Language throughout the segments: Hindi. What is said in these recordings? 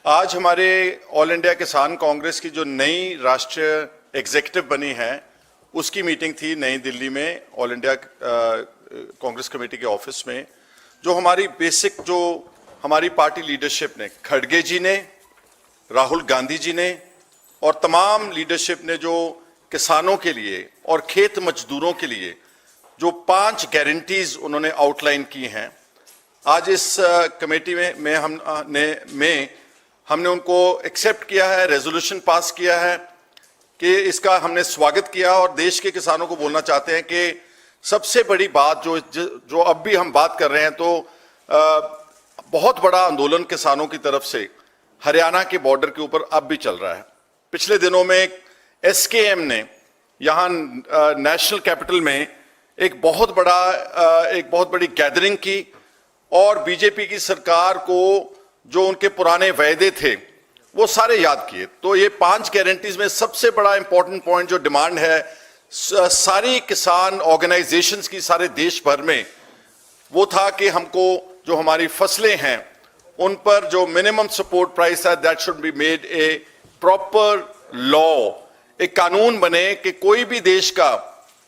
आज हमारे ऑल इंडिया किसान कांग्रेस की जो नई राष्ट्रीय एग्जीक्यूटिव बनी है उसकी मीटिंग थी नई दिल्ली में ऑल इंडिया कांग्रेस कमेटी के ऑफिस में। जो हमारी बेसिक जो हमारी पार्टी लीडरशिप ने, खड़गे जी ने, राहुल गांधी जी ने और तमाम लीडरशिप ने जो किसानों के लिए और खेत मजदूरों के लिए जो 5 गारंटीज उन्होंने आउटलाइन की हैं, आज इस कमेटी में हमने उनको एक्सेप्ट किया है, रेजोल्यूशन पास किया है कि इसका हमने स्वागत किया और देश के किसानों को बोलना चाहते हैं कि सबसे बड़ी बात जो अब भी हम बात कर रहे हैं, तो बहुत बड़ा आंदोलन किसानों की तरफ से हरियाणा के बॉर्डर के ऊपर अब भी चल रहा है। पिछले दिनों में एसकेएम ने यहाँ नेशनल कैपिटल में एक बहुत बड़ी गैदरिंग की और बीजेपी की सरकार को जो उनके पुराने वायदे थे वो सारे याद किए। तो ये 5 गारंटीज में सबसे बड़ा इंपॉर्टेंट पॉइंट जो डिमांड है सारी किसान ऑर्गेनाइजेशंस की सारे देश भर में, वो था कि हमको जो हमारी फसलें हैं उन पर जो मिनिमम सपोर्ट प्राइस है that should be made a proper law. एक कानून बने कि कोई भी देश का,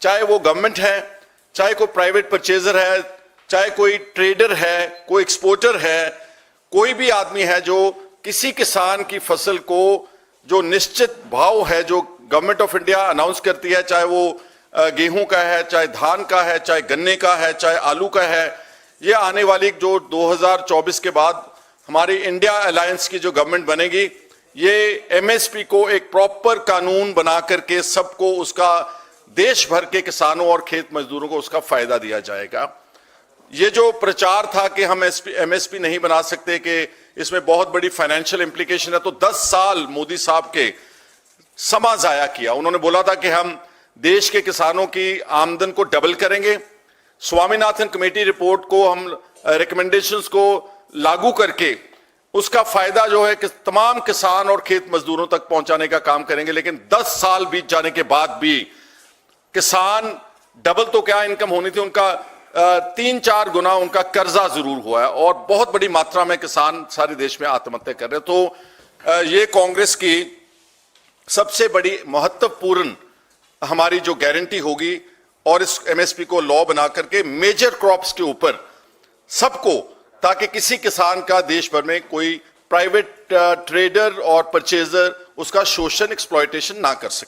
चाहे वो गवर्नमेंट है, चाहे कोई प्राइवेट परचेजर है, चाहे कोई ट्रेडर है, कोई एक्सपोर्टर है, कोई भी आदमी है जो किसी किसान की फसल को जो निश्चित भाव है जो गवर्नमेंट ऑफ इंडिया अनाउंस करती है, चाहे वो गेहूं का है, चाहे धान का है, चाहे गन्ने का है, चाहे आलू का है, ये आने वाली जो 2024 के बाद हमारी इंडिया अलायंस की जो गवर्नमेंट बनेगी, ये एमएसपी को एक प्रॉपर कानून बना करके सबको उसका, देश भर के किसानों और खेत मजदूरों को उसका फायदा दिया जाएगा। ये जो प्रचार था कि हम एमएसपी नहीं बना सकते, कि इसमें बहुत बड़ी फाइनेंशियल इंप्लीकेशन है, तो 10 साल मोदी साहब के समा जाया किया। उन्होंने बोला था कि हम देश के किसानों की आमदन को डबल करेंगे। स्वामीनाथन कमेटी रिपोर्ट को हम रिकमेंडेशंस को लागू करके उसका फायदा जो है कि तमाम किसान और खेत मजदूरों तक पहुंचाने का काम करेंगे। लेकिन 10 साल बीत जाने के बाद भी किसान, डबल तो क्या इनकम होनी थी, उनका 3-4 गुना उनका कर्जा जरूर हुआ है और बहुत बड़ी मात्रा में किसान सारे देश में आत्महत्या कर रहे हैं। तो ये कांग्रेस की सबसे बड़ी महत्वपूर्ण हमारी जो गारंटी होगी और इस एमएसपी को लॉ बना करके मेजर क्रॉप्स के ऊपर सबको, ताकि किसी किसान का देश भर में कोई प्राइवेट ट्रेडर और परचेजर उसका शोषण, एक्सप्लॉयटेशन ना कर सके।